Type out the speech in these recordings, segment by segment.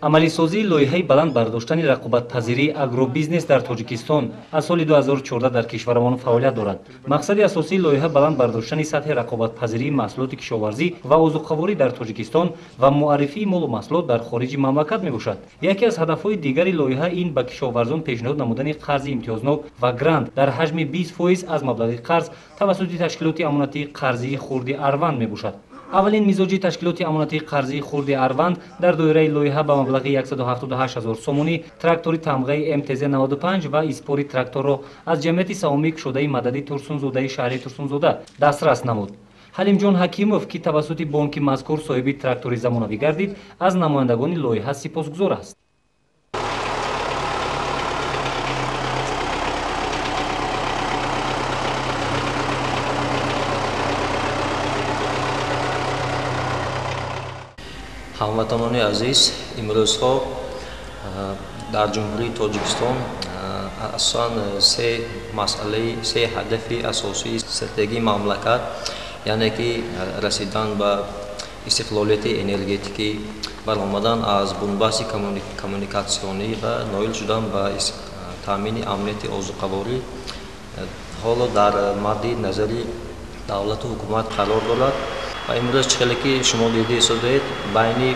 амалисозии лоиҳаи баландбардоштани рақобатпазирии агробизнес дар Тоҷикистон аз соли 2014 дар кишварамон фаъолият дорад. мақсади асосии лоиҳа баландбардоштани сатҳи рақобатпазирии маҳсулоти кишоварзӣ ва озуқаворӣ дар Тоҷикистон ва муаррифии молу маҳсулот дар хориҷи мамлакат мебошад. яке аз ҳадафҳои дигари лоиҳа ин ба кишоварзон пешниҳод намудани қарзи имтиёзнок ва грант дар ҳаҷми 20% аз маблағи қарз тавассути ташкилоти амонатии қарзии хурди Арванд мебошад. аввалин мизоҷи ташкилоти амонатии қарзии хурди Арванд дар доираи лоиҳа ба маблағи 178 000 сомонӣ трактори тамғаи МТЗ-95 ва испори тракторро аз ҷамъияти саҳомӣ кушодаи мадади Турсунзодаи шаҳри Турсунзода дастрас намуд. ҳалимҷон ҳакимов, ки тавассути бонки мазкур соҳиби трактори замонавӣ гардид, аз намояндагони лоиҳа сипосгузор аст. ҳамватанони азиз, имрӯзҳо дар ҷумҳурии Тоҷикистон асосан се ҳадафи асосии стратегии мамлакат, яъне ки расидан ба истиқлолияти энергетикӣ, баромадан аз бунбасти коммуникатсионӣ ва ноил шудан ба таъмини амнияти озуқаворӣ ҳоло дар мадди назари давлату ҳукумат қарор дорад. ва имрӯз чихеле ки шумо дида ҳисобед байни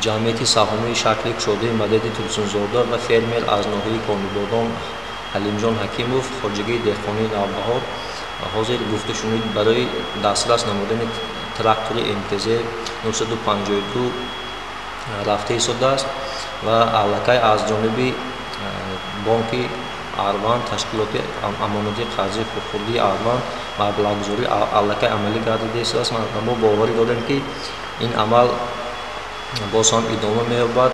ҷамъияти саҳомии шакли кушодаи мадади Турсунзода ва фермер аз ноҳияи Конибодон Ҳалимҷон Ҳакимов, хоҷагии деҳқонии Навбаҳор ҳозир гуфтушунид барои дастрас намудани трактори МТЗ 952 рафта истодааст ва аллакай аз ҷониби бонки Арванд, ташкилоти амонати қарзи хурдии Арванд маблағгузорӣ аллакай амалӣ гардида истодааст. мо боварӣ дорем ки ин амал боз ҳам идома меёбад.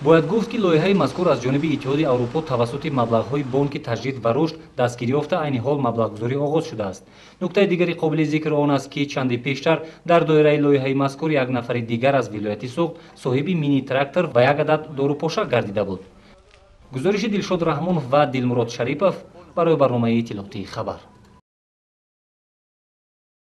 бояд гуфт ки лоиҳаи мазкур аз ҷониби Иттиҳоди Аврупо тавассути маблағҳои бонки таҷдид ва рушд дастгирӣ ёфта айни ҳол маблағгузорӣ оғоз шудааст. нуктаи дигари қобили зикр он аст ки чанде пештар дар доираи лоиҳаи мазкур як нафари дигар аз вилояти Суғд соҳиби мини трактор ва як адад дорупошак гардида буд. гузориши Дилшод Раҳмонов ва Дилмурод Шарипов барои барномаи иттилоъотии хабар.